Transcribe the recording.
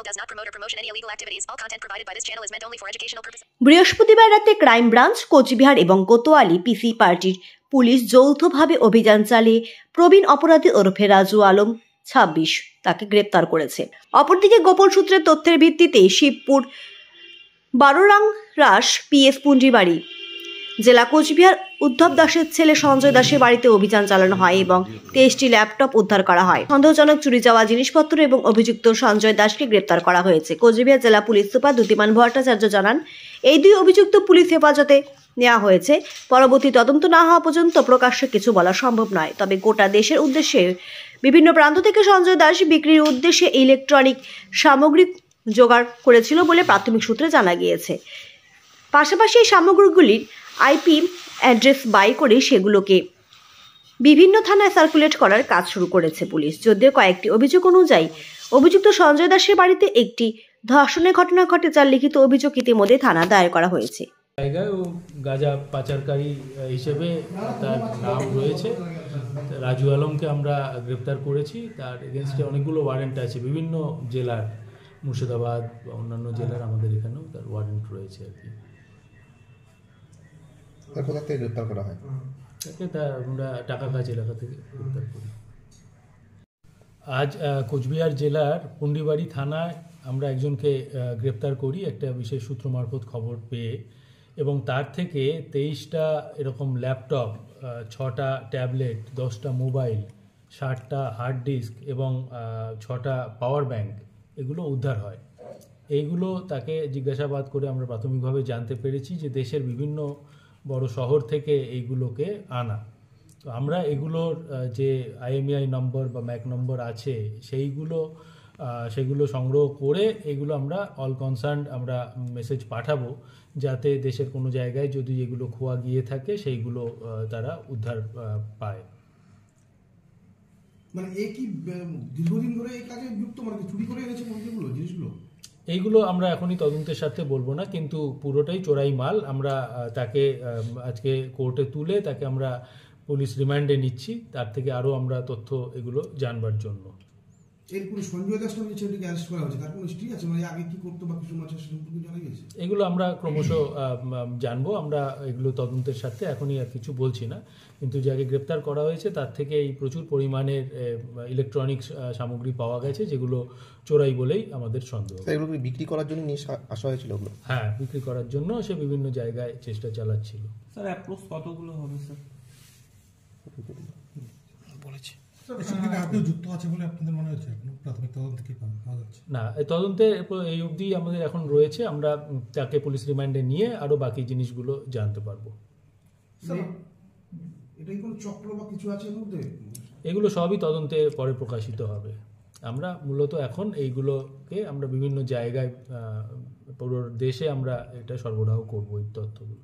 does not promote or promotion any illegal activities. All content provided by this channel is meant only for educational purposes. বৃহস্পতিবার রাতে crime branch Cooch Behar এবং কোতোয়ালি পিসি পার্টির police যৌথভাবে অভিযান চালিয়ে প্রবীণ অপরাধী ওরফে রাজু আলম 26 তাকে গ্রেপ্তার করেছে। অপরদিকে গোপন সূত্রের তথ্যের ভিত্তিতে শিবপুর বারোরাং রাস পিএস পুঞ্জিবাড়ি জেলা কোচবিহার উদ্ধব দাসের ছেলে সঞ্জয় দাসের বাড়িতে অভিযান চালানো হয় এবং 23টি ল্যাপটপ উদ্ধার করা হয়। সন্দেহজনক চুরি যাওয়া জিনিসপত্র এবং অভিযুক্ত সঞ্জয় দাসকে গ্রেপ্তার করা হয়েছে। কোচবিহার জেলা পুলিশ সুপার দ্যুতিমান ভট্টাচার্য জানান, এই দুই অভিযুক্ত পুলিশ হেফাজতে নেওয়া হয়েছে। পরবর্তী তদন্ত না হওয়া পর্যন্ত প্রকাশ্যে কিছু বলা সম্ভব নয়। তবে গোটা দেশের উদ্দেশ্যে বিভিন্ন প্রান্ত থেকে সঞ্জয় দাস বিক্রির উদ্দেশ্যে ইলেকট্রনিক সামগ্রী জোগাড় করেছিল বলে প্রাথমিক সূত্রে জানা গিয়েছে। পাশাপাশি এই সামগ্রীগুলির আইপি অ্যাড্রেস বাই করে সেগুলোকে বিভিন্ন থানায় সার্কুলেট করার কাজ শুরু করেছে পুলিশ। যদিও কয়েকটি অভিযোগ অনুযায়ী অভিযুক্ত সঞ্জয় দাসের বাড়িতে একটি ধর্ষণের ঘটনা ঘটে, যার লিখিত অভিযোগ ইতিমধ্যে থানা দায়ের করা হয়েছে। জায়গায় ও গাঁজা পাচারকারী হিসেবে তার নাম রয়েছে। রাজু আলমকে আমরা গ্রেপ্তার করেছি। তার এগেনস্টে অনেকগুলো ওয়ারেন্ট আছে বিভিন্ন জেলার, মুর্শিদাবাদ বা অন্যান্য জেলার আমাদের এখানেও তার ওয়ারেন্ট রয়েছে আর কি। কোথা থেকে গ্রেপ্তার করা হয়? তাকে আমরা টাকাগাছ এলাকা থেকে গ্রেপ্তার করি। আজ কোচবিহার জেলার পুন্ডিবাড়ি থানায় আমরা একজনকে গ্রেপ্তার করি একটা বিশেষ সূত্র মারফত খবর পেয়ে, এবং তার থেকে 23টা এরকম ল্যাপটপ, 6টা ট্যাবলেট, 10টা মোবাইল, 60টা হার্ড ডিস্ক এবং 6টা পাওয়ার ব্যাংক এগুলো উদ্ধার হয়। এইগুলো তাকে জিজ্ঞাসাবাদ করে আমরা প্রাথমিকভাবে জানতে পেরেছি যে দেশের বিভিন্ন বড় শহর থেকে এইগুলোকে আনা। তো আমরা এগুলোর যে IMEI নম্বর বা ম্যাক নম্বর আছে সেগুলো সংগ্রহ করে এগুলো আমরা অল কনসার্ন আমরা মেসেজ পাঠাবো, যাতে দেশের কোনো জায়গায় যদি এগুলো খোয়া গিয়ে থাকে সেইগুলো তারা উদ্ধার পায়। মানে এই কি দীর্ঘদিন ধরে এই কাজে যুক্ত, মানে চুরি করে এনেছে জিনিসগুলো? এইগুলো আমরা এখনই তদন্তের সাথে বলবো না, কিন্তু পুরোটাই চোরাই মাল। আমরা তাকে আজকে কোর্টে তুলে তাকে আমরা পুলিশ রিমান্ডে নিচ্ছি, তার থেকে আরও আমরা তথ্য এগুলো জানবার জন্য। এরপরে সঞ্জয় দাস নামে ছেলেটিকে অ্যারেস্ট করা হয়েছে, তার কোনো হিস্ট্রি আছে? মানে আগে কি করতো বা কিছু মাছের সম্পর্কে জানা গেছে? এগুলো আমরা ক্রমশ জানবো। আমরা এগুলো তদন্তের সাথে এখনই আর কিছু বলছি না, কিন্তু যাকে গ্রেপ্তার করা হয়েছে তার থেকে এই প্রচুর পরিমাণের ইলেকট্রনিক্স সামগ্রী পাওয়া গেছে, যেগুলো চোরাই বলেই আমাদের সন্দেহ। এগুলো বিক্রি করার জন্য নিয়ে আসা হয়েছিল? হ্যাঁ, বিক্রি করার জন্য সে বিভিন্ন জায়গায় চেষ্টা চালাচ্ছিল। স্যার অ্যাপ্রোক্স কতগুলো হবে স্যার? বলেছি যুক্ত আছে বলে আপনাদের মনে হচ্ছে? প্রাথমিক তদন্ত কি পাওয়া যাচ্ছে? না, তদন্তে এই অবধি আমাদের এখন রয়েছে। আমরা তাকে পুলিশ রিমান্ডে নিয়ে আরো বাকি জিনিসগুলো জানতে পারবো। এটাই কোনো চক্র বা কিছু আছে এর মধ্যে? এগুলো সবই তদন্তে পরে প্রকাশিত হবে। আমরা মূলত এখন এইগুলোকে আমরা বিভিন্ন জায়গায় পুরো দেশে আমরা এটা সরবরাহ করবো এই তথ্যগুলো।